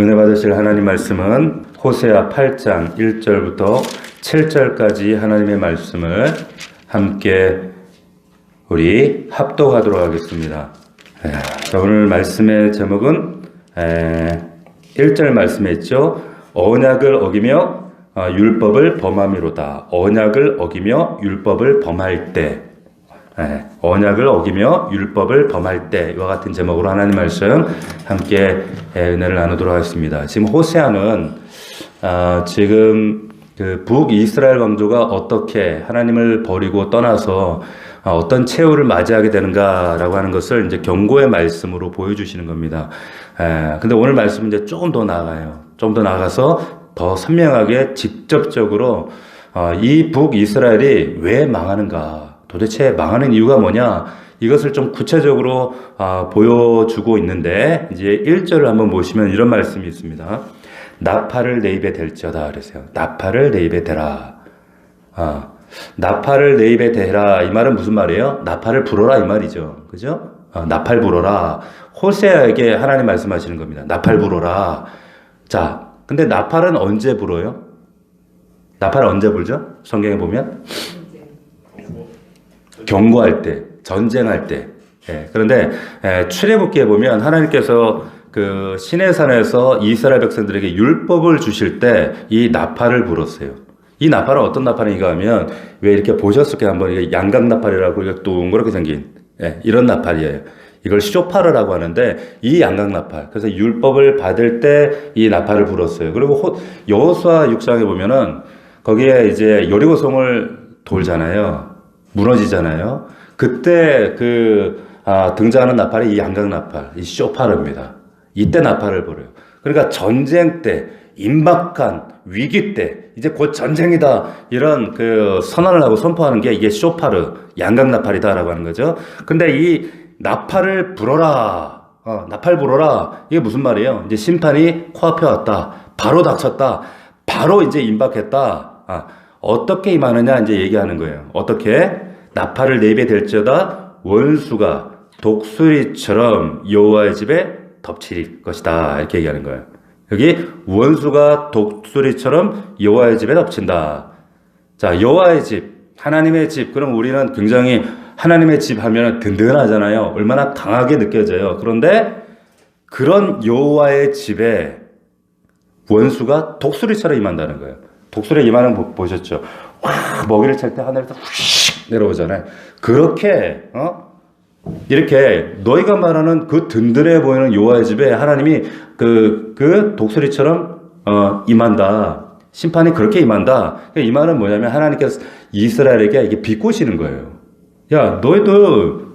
은혜 받으실 하나님 말씀은 호세아 8장 1절부터 7절까지 하나님의 말씀을 함께 우리 합독하도록 하겠습니다. 자, 오늘 말씀의 제목은 1절 말씀에 있죠. 언약을 어기며 율법을 범함이로다. 언약을 어기며 율법을 범할 때, 언약을 어기며 율법을 범할 때, 이와 같은 제목으로 하나님 말씀 함께 은혜를 나누도록 하겠습니다. 지금 호세아는 지금 그 북이스라엘 왕조가 어떻게 하나님을 버리고 떠나서 어떤 최후를 맞이하게 되는가라고 하는 것을 이제 경고의 말씀으로 보여주시는 겁니다. 근데 오늘 말씀은 이제 조금 더 나아가요. 좀 더 나아가서 더 선명하게 직접적으로 이 북이스라엘이 왜 망하는가, 도대체 망하는 이유가 뭐냐, 이것을 좀 구체적으로 보여주고 있는데, 이제 1절을 한번 보시면 이런 말씀이 있습니다. 나팔을 내 입에 댈지어다 그러세요. 나팔을 내 입에 대라. 나팔을 내 입에 대라. 이 말은 무슨 말이에요? 나팔을 불어라 이 말이죠. 그죠? 나팔 불어라. 호세아에게 하나님 말씀하시는 겁니다. 나팔 불어라. 자, 근데 나팔은 언제 불어요? 나팔은 언제 불죠? 성경에 보면? 경고할 때, 전쟁할 때. 그런데 출애굽기에 보면 하나님께서 그 시내산에서 이스라엘 백성들에게 율법을 주실 때 이 나팔을 불었어요. 이 나팔은 어떤 나팔인가 하면, 왜 이렇게 보셨을 때 한번 이게 양각나팔이라고 이렇게 동그랗게 생긴 이런 나팔이에요. 이걸 쇼파르라고 하는데, 이 양각나팔. 그래서 율법을 받을 때 이 나팔을 불었어요. 그리고 여호수아 6장에 보면은 거기에 이제 여리고성을 돌잖아요. 무너지잖아요. 그때 등장하는 나팔이 이 양각나팔, 이 쇼파르입니다. 이때 나팔을 불어요. 그러니까 전쟁 때, 임박한 위기 때, 이제 곧 전쟁이다, 이런 선언을 하고 선포하는 게 이게 쇼파르, 양각나팔이다라고 하는 거죠. 근데 이 나팔을 불어라, 나팔 불어라, 이게 무슨 말이에요? 이제 심판이 코앞에 왔다, 바로 닥쳤다, 바로 이제 임박했다. 어떻게 임하느냐 이제 얘기하는 거예요. 어떻게? 나팔을 내 입에 댈지어다 원수가 독수리처럼 여호와의 집에 덮칠 것이다, 이렇게 얘기하는 거예요. 여기 원수가 독수리처럼 여호와의 집에 덮친다. 자, 여호와의 집, 하나님의 집. 그럼 우리는 굉장히 하나님의 집 하면 든든하잖아요. 얼마나 강하게 느껴져요. 그런데 그런 여호와의 집에 원수가 독수리처럼 임한다는 거예요. 독수리 임하는 거 보셨죠? 와, 먹이를 찰 때 하늘에서 휙 내려오잖아요. 그렇게 이렇게 너희가 말하는 그 든든해 보이는 여호와의 집에 하나님이 그 독수리처럼 임한다. 심판이 그렇게 임한다. 이 말은 뭐냐면 하나님께서 이스라엘에게 이게 비꼬시는 거예요. 야, 너희들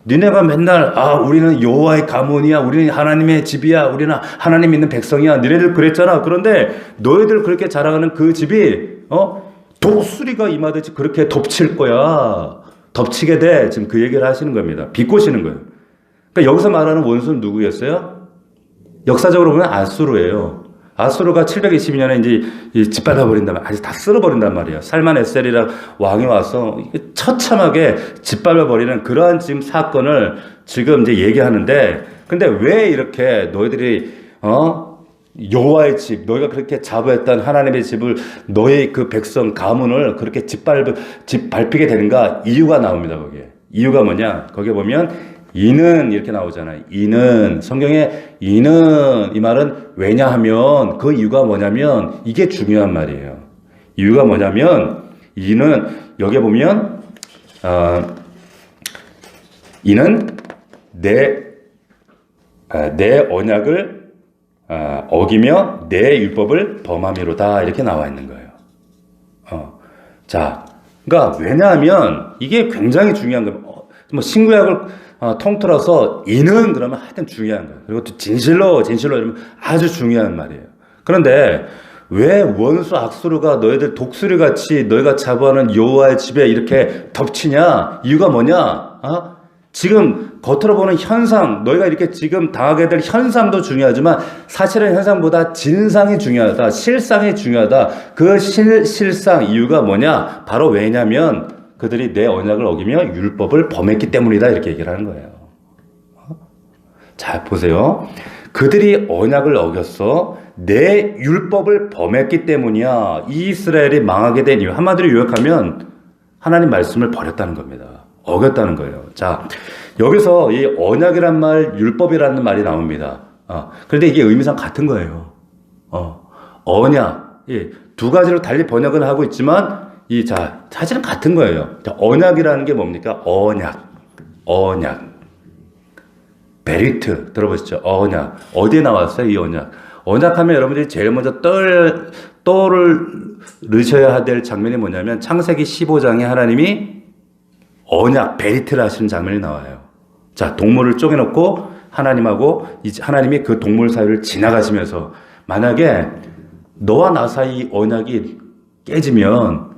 니네가 맨날 우리는 여호와의 가문이야, 우리는 하나님의 집이야, 우리는 하나님 믿는 백성이야, 니네들 그랬잖아. 그런데 너희들 그렇게 자랑하는 그 집이 독수리가 임하듯이 그렇게 덮칠 거야. 덮치게 돼. 지금 그 얘기를 하시는 겁니다. 비꼬시는 거예요. 그러니까 여기서 말하는 원수는 누구였어요? 역사적으로 보면 아수르예요. 아수르가 722년에 이제 짓밟아버린단 말이에요. 아직 다 쓸어버린단 말이에요. 살만 에셀이라 왕이 와서 처참하게 짓밟아버리는 그러한 지금 사건을 지금 이제 얘기하는데, 근데 왜 이렇게 너희들이 여호와의 집, 너희가 그렇게 자부했던 하나님의 집을, 너희 그 백성 가문을 그렇게 짓밟히게 되는가? 이유가 나옵니다. 거기에. 이유가 뭐냐? 거기에 보면 이는 이렇게 나오잖아요. 이는, 성경에 이는, 이 말은 왜냐하면, 그 이유가 뭐냐면, 이게 중요한 말이에요. 이유가 뭐냐면, 이는, 여기에 보면 이는 내 언약을 어기며 내 율법을 범함이로다, 이렇게 나와 있는 거예요. 자, 그러니까 왜냐하면 이게 굉장히 중요한 거예요. 뭐 신구약을 통틀어서 이는 그러면 하여튼 중요한 거예요. 그리고 또 진실로 이러면 아주 중요한 말이에요. 그런데 왜 원수 악수르가 너희들 독수리같이 너희가 자부하는 여호와의 집에 이렇게 덮치냐? 이유가 뭐냐? 지금 겉으로 보는 현상, 너희가 이렇게 지금 당하게 될 현상도 중요하지만 사실은 현상보다 진상이 중요하다, 실상이 중요하다. 그 실상 이유가 뭐냐? 바로 왜냐면 그들이 내 언약을 어기며 율법을 범했기 때문이다, 이렇게 얘기를 하는 거예요. 자, 보세요. 그들이 언약을 어겼어. 내 율법을 범했기 때문이야. 이스라엘이 망하게 된 이유. 한마디로 요약하면 하나님 말씀을 버렸다는 겁니다. 어겼다는 거예요. 자, 여기서 이 언약이란 말, 율법이라는 말이 나옵니다. 그런데 이게 의미상 같은 거예요. 언약. 두 가지로 달리 번역은 하고 있지만, 사실은 같은 거예요. 자, 언약이라는 게 뭡니까? 언약. 베리트 들어보시죠? 언약. 어디에 나왔어요? 이 언약. 언약하면 여러분들이 제일 먼저 떠오르셔야 될 장면이 뭐냐면 창세기 15장에 하나님이 언약 베리트를 하시는 장면이 나와요. 자, 동물을 쪼개놓고 하나님이 그 동물 사이를 지나가시면서 만약에 너와 나 사이 언약이 깨지면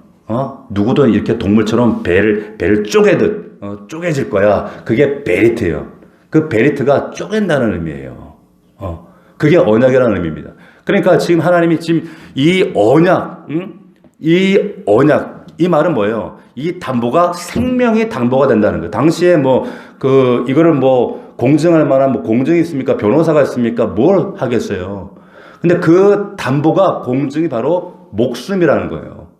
누구도 이렇게 동물처럼 배를 쪼개듯 쪼개질 거야. 그게 베리트예요. 그 베리트가 쪼갠다는 의미예요. 그게 언약이라는 의미입니다. 그러니까 지금 하나님이 지금 이 언약, 이 말은 뭐예요? 이 담보가 생명의 담보가 된다는 거예요. 당시에 이거를 공증할 만한 공증이 있습니까? 변호사가 있습니까? 뭘 하겠어요? 근데 그 담보가 공증이 바로 목숨이라는 거예요.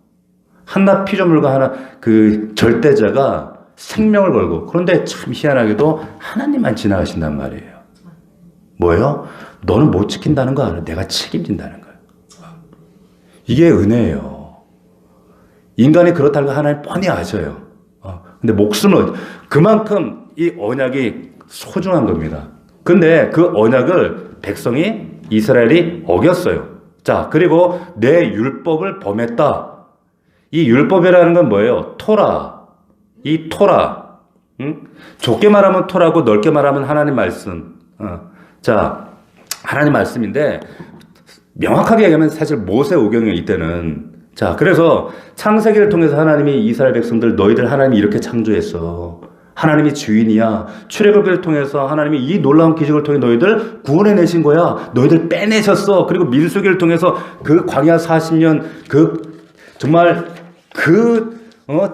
한낱 피조물과 하나, 그 절대자가 생명을 걸고, 그런데 참 희한하게도 하나님만 지나가신단 말이에요. 뭐예요? 너는 못 지킨다는 거 알아. 내가 책임진다는 거예요. 이게 은혜예요. 인간이 그렇다는 거 하나님 뻔히 아셔요. 근데 목숨은 그만큼 이 언약이 소중한 겁니다. 근데 그 언약을 이스라엘이 어겼어요. 자, 그리고 내 율법을 범했다. 이 율법이라는 건 뭐예요? 이 토라. 좁게 말하면 토라고 넓게 말하면 하나님 말씀. 자, 하나님 말씀인데 명확하게 얘기하면 사실 모세오경이에요, 이때는. 자, 그래서 창세기를 통해서 하나님이 이스라엘 백성들 너희들 하나님이 이렇게 창조했어. 하나님이 주인이야. 출애굽을 통해서 하나님이 이 놀라운 기적을 통해 너희들 구원해내신 거야. 너희들 빼내셨어. 그리고 민수기를 통해서 그 광야 40년 정말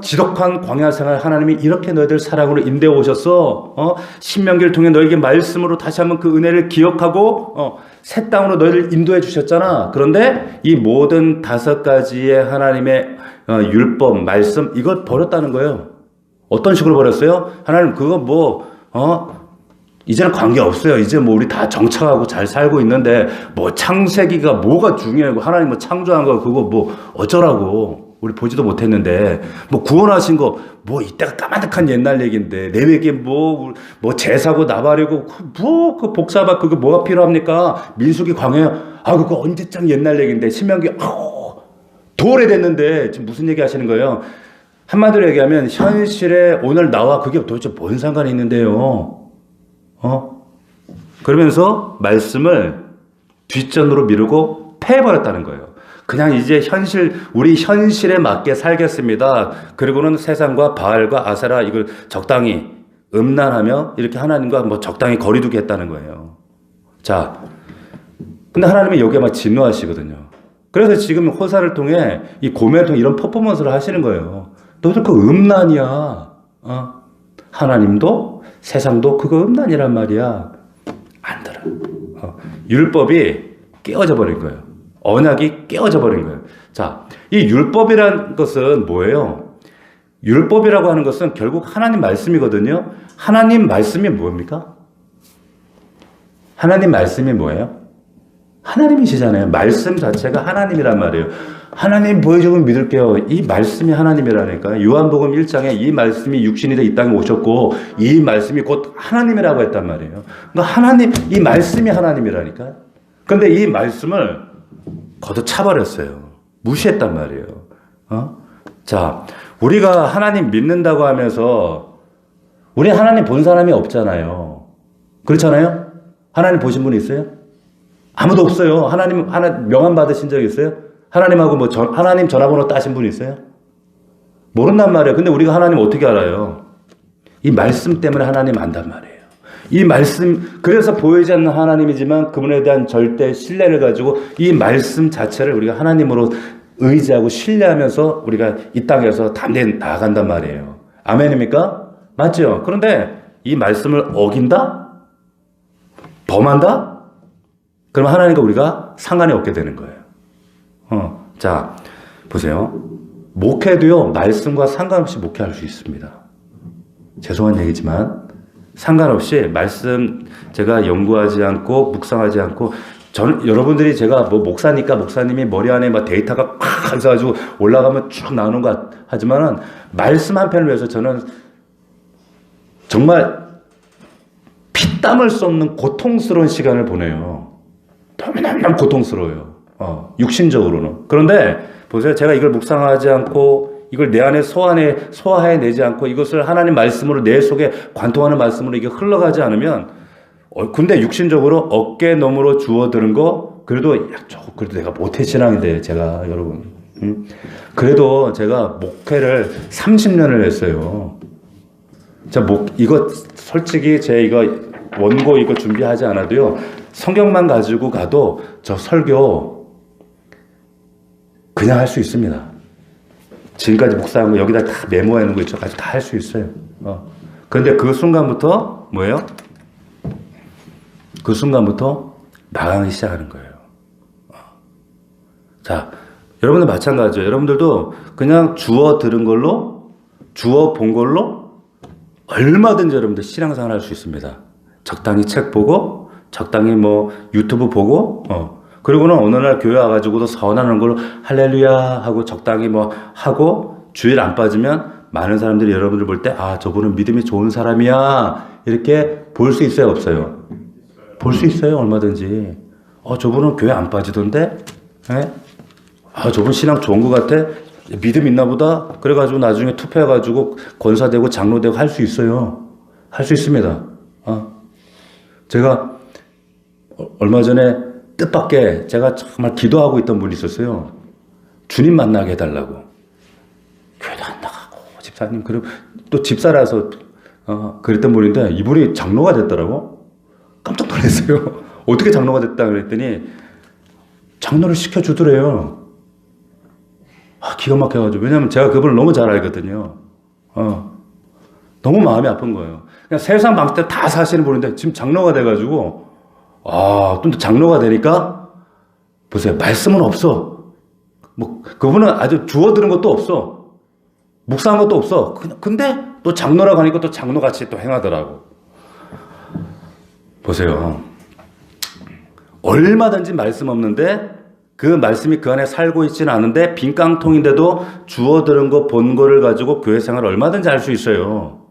지독한 광야 생활 하나님이 이렇게 너희들 사랑으로 인도해 오셨어. 신명기를 통해 너에게 말씀으로 다시 한번 그 은혜를 기억하고 새 땅으로 너희를 인도해 주셨잖아. 그런데 이 모든 5가지의 하나님의 율법, 말씀 이걸 버렸다는 거예요. 어떤 식으로 버렸어요? 하나님 그거 이제는 관계 없어요. 이제 우리 다 정착하고 잘 살고 있는데 창세기가 뭐가 중요하고 하나님 창조한 거 그거 어쩌라고. 우리 보지도 못했는데 구원하신 거 이때가 까마득한 옛날 얘기인데 레위기 제사고 나발이고 그 복사바 그거 뭐가 필요합니까? 민수기 광야 그거 언제쯤 옛날 얘기인데 신명기 더 오래됐는데 지금 무슨 얘기 하시는 거예요? 한마디로 얘기하면 현실에 오늘 나와 그게 도대체 뭔 상관이 있는데요? 그러면서 말씀을 뒷전으로 미루고 패해버렸다는 거예요. 그냥 이제 우리 현실에 맞게 살겠습니다. 그리고는 세상과 바알과 아세라 이걸 적당히 음란하며 이렇게 하나님과 적당히 거리두기 했다는 거예요. 자, 근데 하나님은 여기에 막 진노하시거든요. 그래서 지금 호사를 통해 이 고멜을 통해 이런 퍼포먼스를 하시는 거예요. 너희들 그 음란이야. 하나님도 세상도 그거 음란이란 말이야. 안 들어. 율법이 깨어져 버린 거예요. 언약이 깨어져 버린 거예요. 자, 이 율법이라는 것은 뭐예요? 율법이라고 하는 것은 결국 하나님 말씀이거든요. 하나님 말씀이 뭡니까? 하나님 말씀이 뭐예요? 하나님이시잖아요. 말씀 자체가 하나님이란 말이에요. 하나님 보여주면 믿을게요. 이 말씀이 하나님이라니까. 요한복음 1장에 이 말씀이 육신이 돼 이 땅에 오셨고 이 말씀이 곧 하나님이라고 했단 말이에요. 그러니까 이 말씀이 하나님이라니까. 그런데 이 말씀을 걷어차버렸어요. 무시했단 말이에요. 자, 우리가 하나님 믿는다고 하면서 우리 하나님 본 사람이 없잖아요. 그렇잖아요? 하나님 보신 분 있어요? 아무도 없어요. 하나님 명함 받으신 적 있어요? 하나님하고 하나님 전화번호 따신 분 있어요? 모른단 말이에요. 근데 우리가 하나님 어떻게 알아요? 이 말씀 때문에 하나님 안단 말이에요. 이 말씀, 그래서 보이지 않는 하나님이지만 그분에 대한 절대 신뢰를 가지고 이 말씀 자체를 우리가 하나님으로 의지하고 신뢰하면서 우리가 이 땅에서 담대히 나아간단 말이에요. 아멘입니까? 맞죠? 그런데 이 말씀을 어긴다? 범한다? 그럼 하나님과 우리가 상관이 없게 되는 거예요. 자, 보세요. 목회도요, 말씀과 상관없이 목회할 수 있습니다. 죄송한 얘기지만, 상관없이 말씀 제가 연구하지 않고, 묵상하지 않고, 여러분들이 제가 뭐 목사니까 목사님이 머리 안에 막 데이터가 팍 있어가지고 올라가면 쭉 나오는 것 하지만은, 말씀 한 편을 위해서 저는 정말 피땀을 쏟는 고통스러운 시간을 보내요. 너무너무 고통스러워요. 육신적으로는. 그런데 보세요. 제가 이걸 묵상하지 않고 이걸 내 안에 소화해내지 않고 이것을 하나님 말씀으로 내 속에 관통하는 말씀으로 이게 흘러가지 않으면 근데 육신적으로 어깨 너머로 주워드는 거 그래도 내가 모태 신앙인데 제가 여러분 그래도 제가 목회를 30년을 했어요. 이거 솔직히 이거 원고 이거 준비하지 않아도요. 성경만 가지고 가도 저 설교 그냥 할 수 있습니다. 지금까지 묵상한 거 여기다 다 메모해 놓은 거 있죠. 다 할 수 있어요. 그런데 그 순간부터 뭐예요? 그 순간부터 나가기 시작하는 거예요. 자, 여러분들 마찬가지예요. 여러분들도 그냥 주워 들은 걸로, 주워 본 걸로 얼마든지 여러분들 신앙생활 할 수 있습니다. 적당히 책 보고, 적당히 뭐 유튜브 보고, 그리고는 어느 날 교회 와가지고도 서원하는 걸로 할렐루야 하고 적당히 뭐 하고 주일 안 빠지면 많은 사람들이 여러분들 볼 때 저분은 믿음이 좋은 사람이야 이렇게 볼 수 있어요 없어요? 볼 수 있어요 얼마든지. 저분은 교회 안 빠지던데? 예? 저분 신앙 좋은 것 같아? 믿음 있나 보다? 그래가지고 나중에 투표해가지고 권사되고 장로되고 할 수 있어요. 할 수 있습니다. 제가 얼마 전에 뜻밖의 제가 정말 기도하고 있던 분이 있었어요. 주님 만나게 해달라고. 교회도 안 나가고 집사님 그리고 또 집사라서 그랬던 분인데 이분이 장로가 됐더라고. 깜짝 놀랐어요. 어떻게 장로가 됐다 그랬더니 장로를 시켜주더래요. 기가 막혀가지고. 왜냐면 제가 그분을 너무 잘 알거든요. 너무 마음이 아픈 거예요. 그냥 세상 방식대로 다 사시는 분인데 지금 장로가 돼가지고 또 장로가 되니까 보세요. 말씀은 없어. 뭐 그분은 아주 주워드는 것도 없어. 묵상한 것도 없어. 근데 또 장로라고 하니까 또 장로같이 또 행하더라고. 보세요. 얼마든지 말씀 없는데 그 말씀이 그 안에 살고 있지는 않은데 빈 깡통인데도 주워들은 거 본 거를 가지고 교회 생활을 얼마든지 할 수 있어요.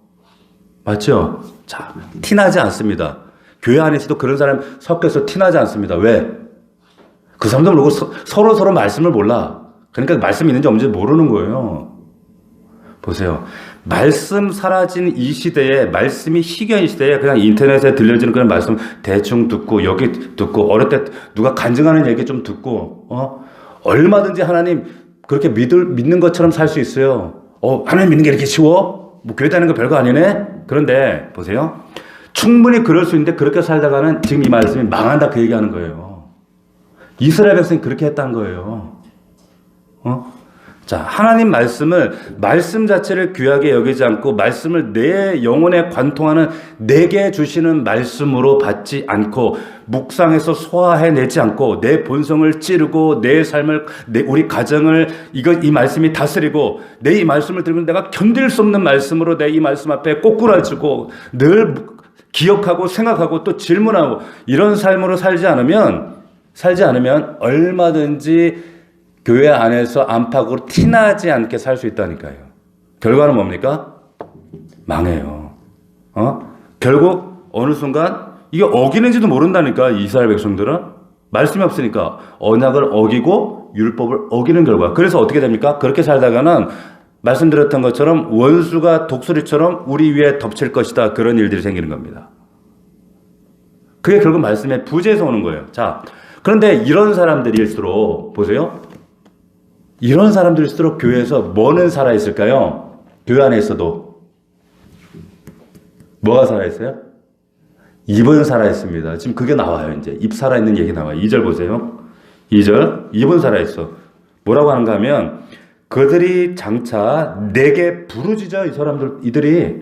맞죠? 자, 티나지 않습니다. 교회 안에서도 그런 사람 섞여서 티나지 않습니다. 왜? 그 사람들 모르고 서로 말씀을 몰라. 그러니까 말씀이 있는지 없는지 모르는 거예요. 보세요. 말씀 사라진 이 시대에, 말씀이 희귀한 시대에 그냥 인터넷에 들려지는 그런 말씀 대충 듣고, 여기 듣고, 어릴 때 누가 간증하는 얘기 좀 듣고, 얼마든지 하나님 그렇게 믿는 것처럼 살 수 있어요. 하나님 믿는 게 이렇게 쉬워? 뭐 교회 다니는 거 별거 아니네? 그런데, 보세요. 충분히 그럴 수 있는데 그렇게 살다가는 지금 이 말씀이 망한다 그 얘기하는 거예요. 이스라엘 백성이 그렇게 했다는 거예요. 자, 하나님 말씀 자체를 귀하게 여기지 않고 말씀을 내 영혼에 관통하는 내게 주시는 말씀으로 받지 않고 묵상해서 소화해내지 않고 내 본성을 찌르고 내 삶을 우리 가정을 이 말씀이 다스리고 내 이 말씀을 들으면 내가 견딜 수 없는 말씀으로 내 이 말씀 앞에 꼬꾸라지고 늘 기억하고 생각하고 또 질문하고 이런 삶으로 살지 않으면 얼마든지 교회 안에서 안팎으로 티나지 않게 살 수 있다니까요. 결과는 뭡니까? 망해요. 결국 어느 순간 이게 어기는지도 모른다니까 이스라엘 백성들은. 말씀이 없으니까 언약을 어기고 율법을 어기는 결과. 그래서 어떻게 됩니까? 그렇게 살다가는 말씀드렸던 것처럼 원수가 독수리처럼 우리 위에 덮칠 것이다. 그런 일들이 생기는 겁니다. 그게 결국 말씀의 부재에서 오는 거예요. 자, 그런데 이런 사람들일수록 보세요. 이런 사람들일수록 교회에서 뭐는 살아있을까요? 교회 안에 있어도 뭐가 살아있어요? 입은 살아있습니다. 지금 그게 나와요. 이제 입 살아있는 얘기 나와요. 2절 보세요. 2절 입은 살아있어. 뭐라고 하는가 하면 그들이 장차 내게 부르짖어. 이들이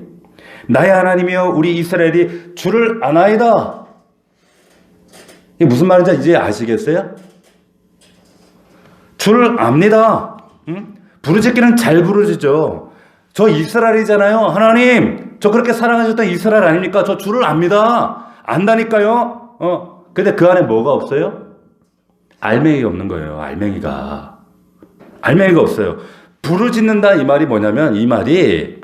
나의 하나님이여 우리 이스라엘이 주를 아나이다. 이게 무슨 말인지 이제 아시겠어요? 줄 압니다. 응? 부르짖기는 잘 부르짖죠. 저 이스라엘이잖아요. 하나님, 저 그렇게 사랑하셨던 이스라엘 아닙니까? 저 줄을 압니다. 안다니까요. 근데 그 안에 뭐가 없어요? 알맹이가 없는 거예요. 알맹이가 없어요. 부르짖는다 이 말이 뭐냐면, 이 말이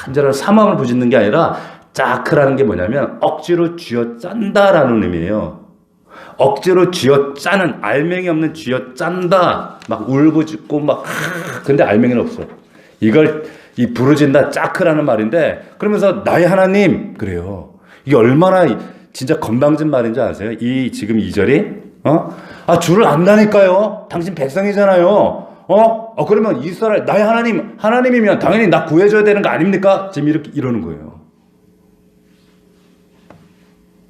간절한 사망을 부짖는 게 아니라 짜크라는 게 뭐냐면 억지로 쥐어짠다라는 의미예요. 억지로 쥐어짜는, 알맹이 없는 쥐어짠다. 막 울부짖고 막 근데 알맹이는 없어. 이걸 이 부르짖다 짜크라는 말인데, 그러면서 나의 하나님 그래요. 이게 얼마나 진짜 건방진 말인지 아세요? 이 지금 2절이 주를 안다니까요. 당신 백성이잖아요. 그러면 이스라엘 나의 하나님이면 당연히 나 구해줘야 되는 거 아닙니까? 지금 이렇게 이러는 거예요.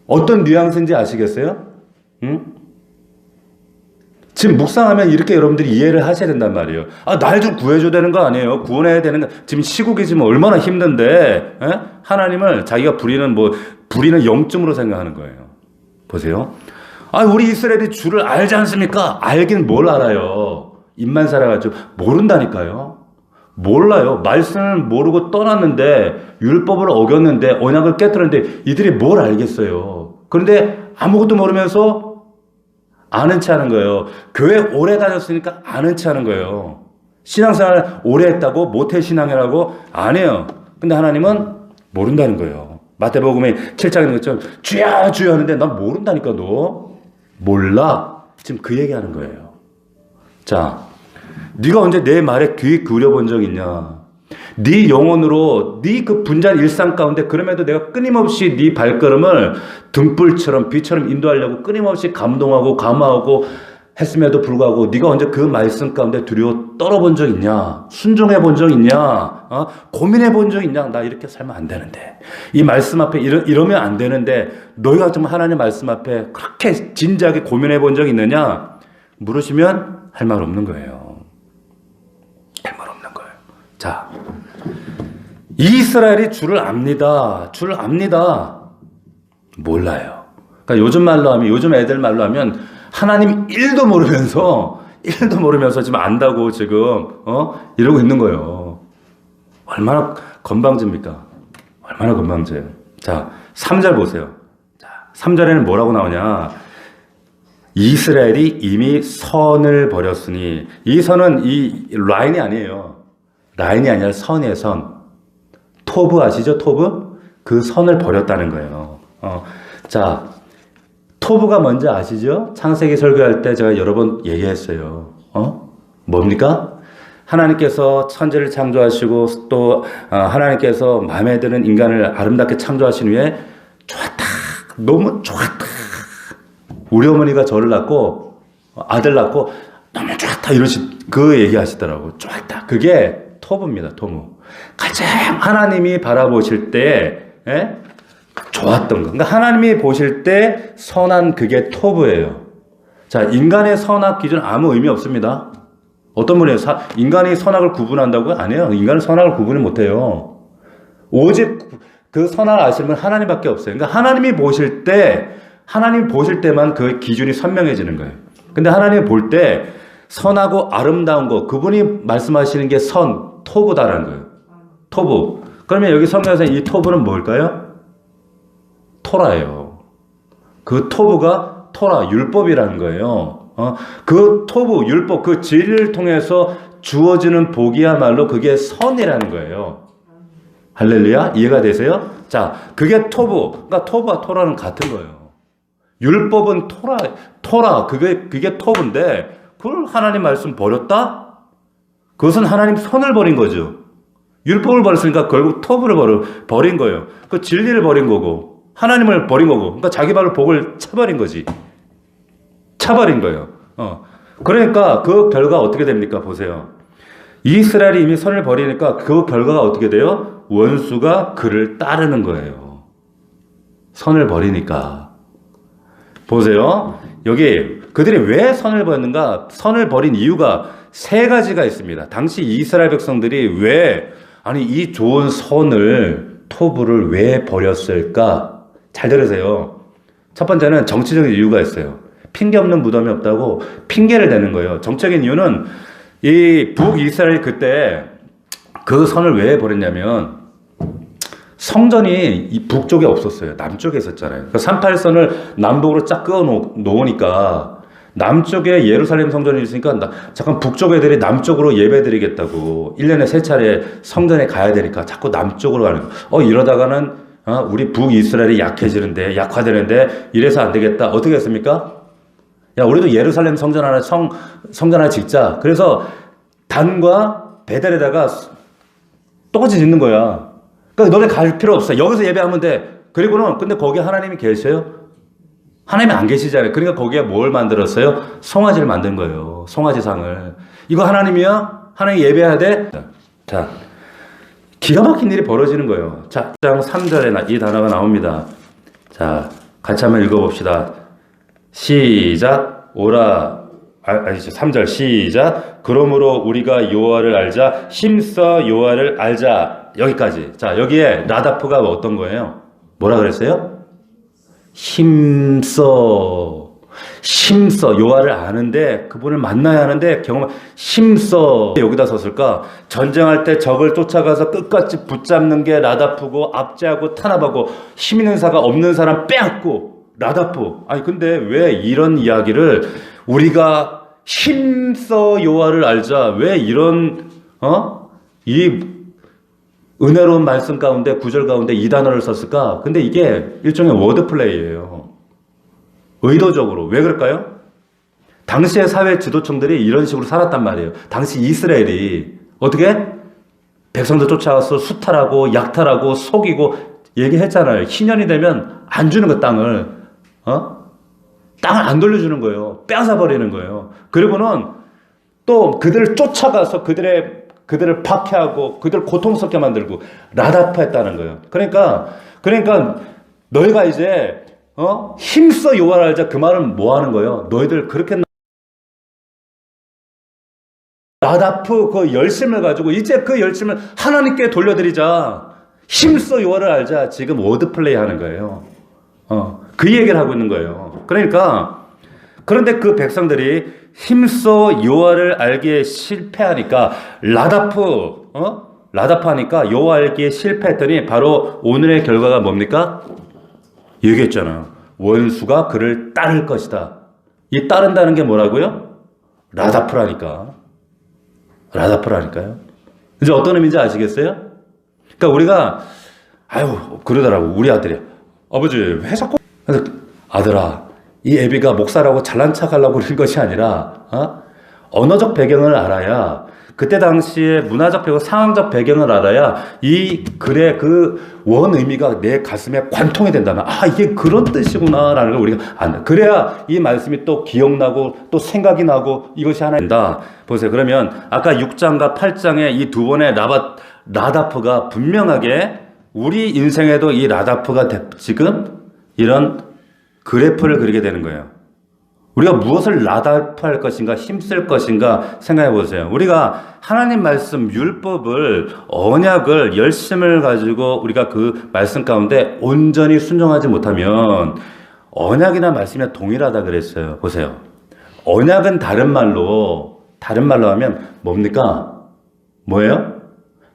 어떤 뉘앙스인지 아시겠어요? 응? 지금 묵상하면 이렇게 여러분들이 이해를 하셔야 된단 말이에요. 날 좀 구해줘야 되는 거 아니에요? 구원해야 되는 거. 지금 시국이 지금 얼마나 힘든데, 하나님을 자기가 부리는 영점으로 생각하는 거예요. 보세요. 우리 이스라엘이 주를 알지 않습니까? 알긴 뭘 알아요? 입만 살아가지고 모른다니까요. 몰라요. 말씀을 모르고 떠났는데, 율법을 어겼는데, 언약을 깨뜨렸는데 이들이 뭘 알겠어요? 그런데 아무것도 모르면서 아는 체 하는 거예요. 교회 오래 다녔으니까 아는 체 하는 거예요. 신앙생활 오래 했다고 모태신앙이라고 안 해요. 근데 하나님은 모른다는 거예요. 마태복음에 7장에 있는 것처럼 주야 주야 하는데 난 모른다니까. 너 몰라. 지금 그 얘기하는 거예요. 자, 네가 언제 내 말에 귀 기울여본 적 있냐? 네 영혼으로 네 그 분주한 일상 가운데 그럼에도 내가 끊임없이 네 발걸음을 등불처럼 빛처럼 인도하려고 끊임없이 감동하고 감화하고 했음에도 불구하고 네가 언제 그 말씀 가운데 두려워 떨어본 적 있냐? 순종해 본 적 있냐? 고민해 본 적 있냐? 나 이렇게 살면 안 되는데, 이 말씀 앞에 이러면 안 되는데 너희가 좀 하나님 말씀 앞에 그렇게 진지하게 고민해 본 적 있느냐? 물으시면 할 말 없는 거예요. 할 말 없는 거예요. 자, 이스라엘이 주를 압니다. 주를 압니다. 몰라요. 그러니까 요즘 애들 말로 하면 하나님 1도 모르면서 지금 안다고 지금 이러고 있는 거예요. 얼마나 건방집니까? 얼마나 건방져요. 자, 3절 보세요. 자, 3절에는 뭐라고 나오냐? 이스라엘이 이미 선을 버렸으니, 이 선은 이 라인이 아니에요. 라인이 아니라 선이에요. 선. 토브 아시죠? 토브? 그 선을 버렸다는 거예요. 자, 토브가 뭔지 아시죠? 창세기 설교할 때 제가 여러 번 얘기했어요. 뭡니까? 하나님께서 천지를 창조하시고 또 하나님께서 마음에 드는 인간을 아름답게 창조하신 후에 좋았다. 너무 좋았다. 우리 어머니가 저를 낳고 아들 낳고 너무 좋았다. 그 얘기하시더라고. 좋았다. 그게 토브입니다. 토브. 가장 하나님이 바라보실 때 좋았던 거. 그러니까 하나님이 보실 때 선한 그게 토브예요. 자, 인간의 선악 기준 아무 의미 없습니다. 어떤 분이에요? 인간이 선악을 구분한다고요? 아니에요. 인간은 선악을 구분을 못해요. 오직 그 선악을 아시는 분 하나님밖에 없어요. 그러니까 하나님 보실 때만 그 기준이 선명해지는 거예요. 근데 하나님이 볼 때 선하고 아름다운 거, 그분이 말씀하시는 게 토브다라는 거예요. 토브. 그러면 여기 성경에서 이 토브는 뭘까요? 토라예요. 그 토브가 토라, 율법이라는 거예요. 그 토브, 율법, 그 진리를 통해서 주어지는 복이야말로 그게 선이라는 거예요. 할렐루야? 이해가 되세요? 자, 그게 토브. 그러니까 토브와 토라는 같은 거예요. 율법은 토라, 그게 토브인데, 그걸 하나님 말씀 버렸다? 그것은 하나님 선을 버린 거죠. 율법을 버렸으니까 결국 토브를 버린 거예요. 그 진리를 버린 거고, 하나님을 버린 거고, 그러니까 자기 발로 복을 차버린 거지. 차버린 거예요. 그러니까 그 결과 어떻게 됩니까? 보세요. 이스라엘이 이미 선을 버리니까 그 결과가 어떻게 돼요? 원수가 그를 따르는 거예요. 선을 버리니까. 보세요. 여기 그들이 왜 선을 버렸는가? 선을 버린 이유가 세 가지가 있습니다. 당시 이스라엘 백성들이 이 좋은 선을, 토브를 왜 버렸을까? 잘 들으세요. 첫 번째는 정치적인 이유가 있어요. 핑계 없는 무덤이 없다고 핑계를 대는 거예요. 정적인 이유는 이 북이스라엘 그때 그 선을 왜 버렸냐면 성전이 이 북쪽에 없었어요. 남쪽에 있었잖아요. 그 38선을 남북으로 쫙 끄어 놓으니까 남쪽에 예루살렘 성전이 있으니까 잠깐 북쪽 애들이 남쪽으로 예배 드리겠다고 1년에 3차례 성전에 가야 되니까 자꾸 남쪽으로 가는 거. 이러다가는 우리 북이스라엘이 약해지는데 약화되는데 이래서 안 되겠다. 어떻게 했습니까? 야, 우리도 예루살렘 성전 하나 짓자. 그래서 단과 베델에다가 똑같이 짓는 거야. 그러니까 너네 갈 필요 없어. 여기서 예배하면 돼. 그리고는 근데 거기 하나님이 계세요? 하나님이 안 계시잖아요. 그러니까 거기에 뭘 만들었어요? 송아지를 만든 거예요. 송아지상을. 이거 하나님이야? 하나님 예배해야 돼? 자, 기가 막힌 일이 벌어지는 거예요. 자, 1장 3절에 이 단어가 나옵니다. 자, 같이 한번 읽어봅시다. 시작. 오라. 아니죠. 3절 시작. 그러므로 우리가 여호와를 알자. 힘써 여호와를 알자. 여기까지. 자, 여기에 라다프가 어떤 거예요? 뭐라 그랬어요? 힘써 여호와를 아는데 그분을 만나야 하는데 힘써 여기다 섰을까? 전쟁할 때 적을 쫓아가서 끝까지 붙잡는 게 라다프고 압제하고 탄압하고 힘 있는 사가 없는 사람 빼앗고 라다프. 아니 근데 왜 이런 이야기를 우리가 힘써 여호와를 알자 왜 이런 이 은혜로운 말씀 가운데 구절 가운데 이 단어를 썼을까? 근데 이게 일종의 워드 플레이예요. 의도적으로. 왜 그럴까요? 당시의 사회 지도층들이 이런 식으로 살았단 말이에요. 당시 이스라엘이 어떻게? 백성들 쫓아가서 수탈하고 약탈하고 속이고 얘기했잖아요. 희년이 되면 안 주는 거 땅을. 땅을 안 돌려주는 거예요. 빼앗아 버리는 거예요. 그리고는 또 그들을 쫓아가서 그들을 박해하고 그들을 고통스럽게 만들고 라다프했다는 거예요. 그러니까 너희가 이제 힘써 여호와를 알자 그 말은 뭐 하는 거예요? 너희들 그렇게 라다프 그 열심을 가지고 이제 그 열심을 하나님께 돌려드리자. 힘써 여호와를 알자. 지금 워드 플레이 하는 거예요. 그 얘기를 하고 있는 거예요. 그러니까 그런데 그 백성들이 힘써 여호와를 알기에 실패하니까 라다프하니까 여호와 알기에 실패했더니 바로 오늘의 결과가 뭡니까? 얘기했잖아. 원수가 그를 따를 것이다. 이 따른다는 게 뭐라고요? 라다프라니까요. 이제 어떤 의미인지 아시겠어요? 그러니까 우리가 그러더라고 우리 아들이 아버지 왜 자꾸 아들아 이 애비가 목사라고 잘난 척하려고 그런 것이 아니라 언어적 배경을 알아야 그때 당시에 문화적 배경, 상황적 배경을 알아야 이 글의 그 원 의미가 내 가슴에 관통이 된다면 이게 그런 뜻이구나라는 걸 우리가 그래야 이 말씀이 또 기억나고 또 생각이 나고 이것이 하나 된다. 보세요. 그러면 아까 6장과 8장의 이 두 번의 라다프가 분명하게 우리 인생에도 이 라다프가 지금 이런 그래프를 그리게 되는 거예요. 우리가 무엇을 라다프할 것인가 힘쓸 것인가 생각해 보세요. 우리가 하나님 말씀 율법을 언약을 열심을 가지고 우리가 그 말씀 가운데 온전히 순종하지 못하면 언약이나 말씀이 동일하다 그랬어요. 보세요. 언약은 다른 말로 하면 뭡니까? 뭐예요?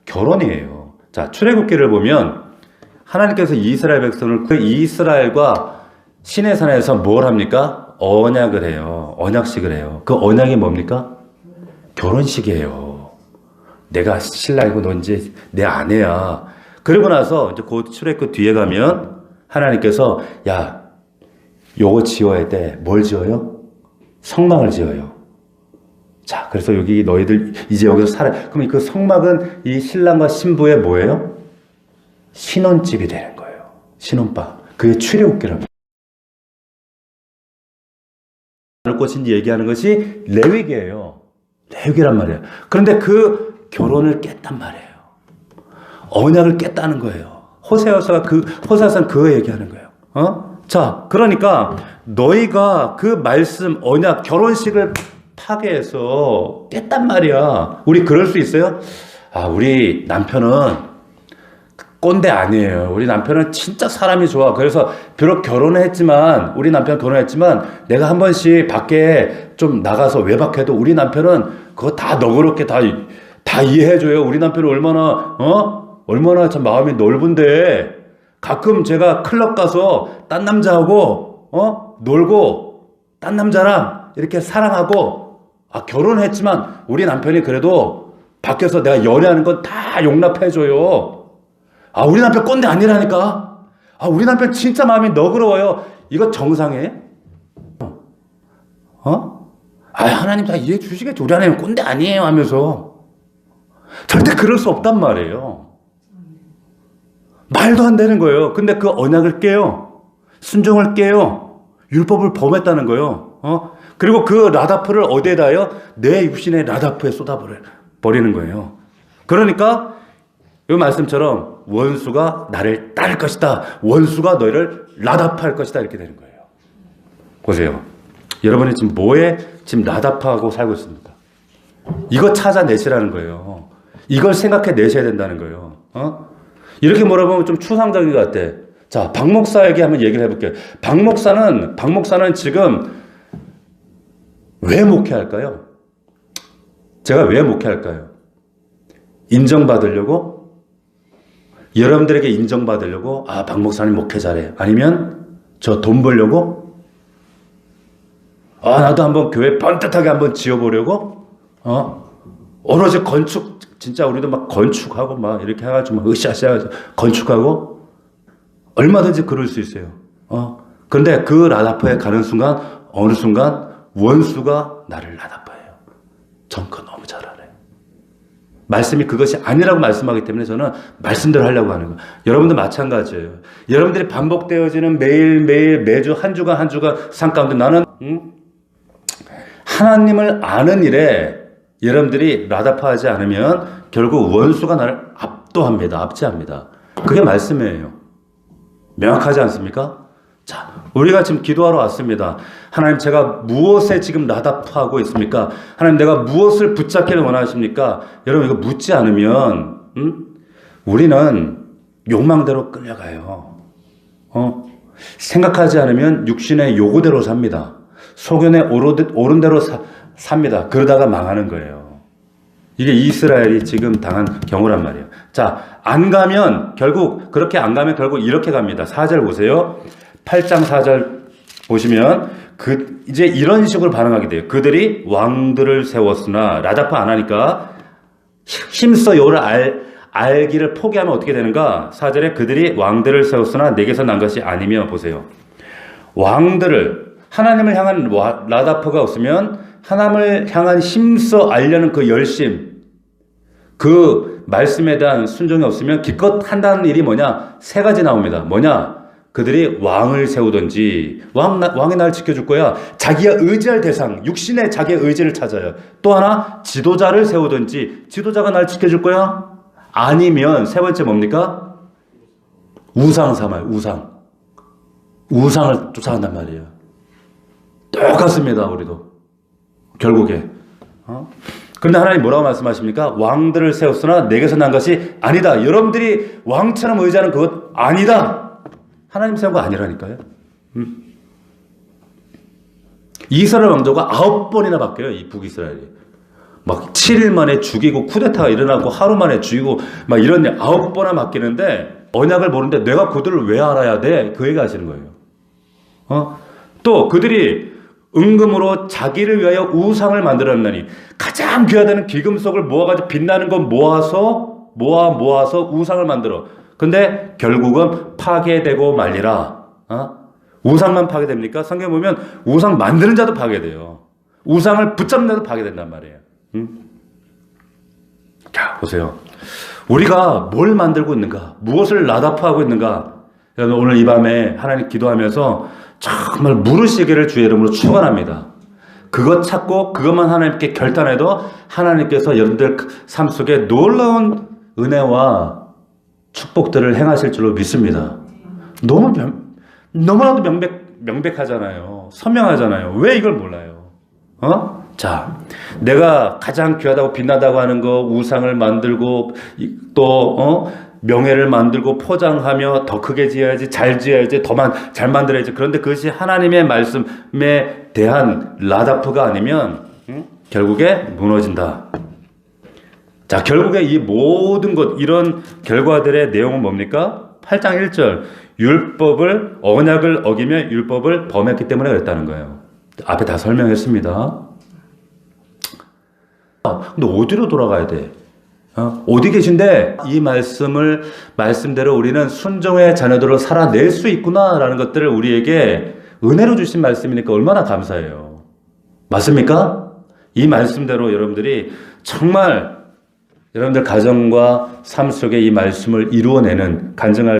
결혼이에요. 자, 출애굽기를 보면 하나님께서 이스라엘 백성을 그 이스라엘과 시내산에서 뭘 합니까? 언약을 해요. 언약식을 해요. 그 언약이 뭡니까? 결혼식이에요. 내가 신랑이고 너 이제 내 아내야. 그러고 나서 이제 그 출애굽 뒤에 가면 하나님께서 요거 지어야 돼. 뭘 지어요? 성막을 지어요. 자, 그래서 여기 너희들 이제 여기서 살아. 그럼 그 성막은 이 신랑과 신부의 뭐예요? 신혼집이 되는 거예요. 신혼방. 그게 출애굽기랍니다. 것인지 얘기하는 것이 레위기예요. 레위기란 말이에요. 그런데 그 결혼을 깼단 말이에요. 언약을 깼다는 거예요. 호세아서는 그거 얘기하는 거예요. 자, 그러니까 너희가 그 말씀 언약 결혼식을 파괴해서 깼단 말이야. 우리 그럴 수 있어요? 우리 남편은 꼰대 아니에요. 우리 남편은 진짜 사람이 좋아. 그래서 비록 결혼을 했지만, 우리 남편 결혼했지만, 내가 한 번씩 밖에 좀 나가서 외박해도 우리 남편은 그거 다 너그럽게 다 이해해줘요. 우리 남편은 얼마나 참 마음이 넓은데, 가끔 제가 클럽 가서 딴 남자하고, 놀고, 딴 남자랑 이렇게 사랑하고, 결혼했지만, 우리 남편이 그래도 밖에서 내가 연애하는 건 다 용납해줘요. 우리 남편 꼰대 아니라니까. 우리 남편 진짜 마음이 너그러워요. 이거 정상이에요? 하나님 다 이해해 주시겠죠. 우리 하나님 꼰대 아니에요 하면서. 절대 그럴 수 없단 말이에요. 말도 안 되는 거예요. 근데 그 언약을 깨요. 순종을 깨요. 율법을 범했다는 거예요. 그리고 그 라다프를 어디에다요? 내 육신의 라다프에 쏟아버리는 거예요. 그러니까 이 말씀처럼 원수가 나를 따를 것이다. 원수가 너희를 라다프할 것이다. 이렇게 되는 거예요. 보세요. 여러분이 지금 뭐에 지금 라다프하고 살고 있습니까? 이거 찾아내시라는 거예요. 이걸 생각해 내셔야 된다는 거예요. 이렇게 물어보면 좀 추상적인 것 같아. 자, 박 목사에게 한번 얘기를 해볼게요. 박 목사는 지금 왜 목회할까요? 제가 왜 목회할까요? 인정받으려고? 여러분들에게 인정받으려고? 박 목사님 목회 잘해. 아니면 저 돈 벌려고? 나도 한번 교회 번듯하게 한번 지어보려고? 오로지 건축, 진짜 우리도 막 건축하고 막 이렇게 해가지고 막 으쌰으쌰 건축하고? 얼마든지 그럴 수 있어요. 근데 그 라다프에 가는 순간, 어느 순간 원수가 나를 라다프해요. 전 그거 너무 잘 알아요. 말씀이 그것이 아니라고 말씀하기 때문에 저는 말씀대로 하려고 하는 거예요. 여러분도 마찬가지예요. 여러분들이 반복되어지는 매일매일 매주 한 주간 삶 가운데 나는 하나님을 아는 일에 여러분들이 라다파하지 않으면 결국 원수가 나를 압도합니다. 그게 말씀이에요. 명확하지 않습니까? 자, 우리가 지금 기도하러 왔습니다. 하나님, 제가 무엇에 지금 라다프하고 있습니까? 하나님, 내가 무엇을 붙잡기를 원하십니까? 여러분, 이거 묻지 않으면 우리는 욕망대로 끌려가요. 생각하지 않으면 육신의 요구대로 삽니다. 소견에 오른 대로 삽니다. 그러다가 망하는 거예요. 이게 이스라엘이 지금 당한 경우란 말이에요. 자, 그렇게 안 가면 결국 이렇게 갑니다. 4절 보세요. 8장 4절 보시면 이제 이런 식으로 반응하게 돼요. 그들이 왕들을 세웠으나 라다프 안 하니까 힘써 요를 알기를 포기하면 어떻게 되는가? 4절에 그들이 왕들을 세웠으나 내게서 난 것이 아니며 보세요. 하나님을 향한 라다프가 없으면 하나님을 향한 힘써 알려는 그 열심, 그 말씀에 대한 순종이 없으면 기껏 한다는 일이 뭐냐? 세 가지 나옵니다. 뭐냐? 그들이 왕을 세우든지 왕이 나를 지켜줄 거야. 자기가 의지할 대상, 육신의 자기의 의지를 찾아요. 또 하나 지도자를 세우든지 지도자가 나를 지켜줄 거야. 아니면 세 번째 뭡니까? 우상 삼아요. 우상을 쫓아간단 말이에요. 똑같습니다. 우리도 결국에. 그런데 하나님 뭐라고 말씀하십니까? 왕들을 세웠으나 내게서 난 것이 아니다. 여러분들이 왕처럼 의지하는 그것 아니다. 하나님 세운 거 아니라니까요. 이스라엘 왕조가 9번이나 바뀌어요. 이 북이스라엘이. 막 7일 만에 죽이고 쿠데타가 일어나고 하루 만에 죽이고 막 이런 일 9번이나 바뀌는데 언약을 모르는데 내가 그들을 왜 알아야 돼? 그 얘기 하시는 거예요. 또 그들이 은금으로 자기를 위하여 우상을 만들었나니 가장 귀하다는 기금속을 모아가지고 빛나는 건 모아서 우상을 만들어. 근데 결국은 파괴되고 말리라. 우상만 파괴됩니까? 성경 보면 우상 만드는 자도 파괴돼요. 우상을 붙잡는 자도 파괴된단 말이에요. 자, 보세요. 우리가 뭘 만들고 있는가? 무엇을 라다프하고 있는가? 여러분, 오늘 이 밤에 하나님 기도하면서 정말 물으시기를 주의 이름으로 축원합니다. 그것 찾고 그것만 하나님께 결단해도 하나님께서 여러분들 삶 속에 놀라운 은혜와 축복들을 행하실 줄로 믿습니다. 너무나도 명백하잖아요. 선명하잖아요. 왜 이걸 몰라요? 자, 내가 가장 귀하다고 빛나다고 하는 거, 우상을 만들고 또 명예를 만들고 포장하며 더 크게 지어야지, 잘 지어야지, 잘 만들어야지. 그런데 그것이 하나님의 말씀에 대한 라다프가 아니면 결국에 무너진다. 자, 결국에 이 모든 것, 이런 결과들의 내용은 뭡니까? 8장 1절. 율법을, 언약을 어기며 율법을 범했기 때문에 그랬다는 거예요. 앞에 다 설명했습니다. 근데 어디로 돌아가야 돼? 어디 계신데 이 말씀대로 우리는 순종의 자녀들로 살아낼 수 있구나라는 것들을 우리에게 은혜로 주신 말씀이니까 얼마나 감사해요. 맞습니까? 이 말씀대로 여러분들이 정말 여러분들 가정과 삶 속에 이 말씀을 이루어내는 간증할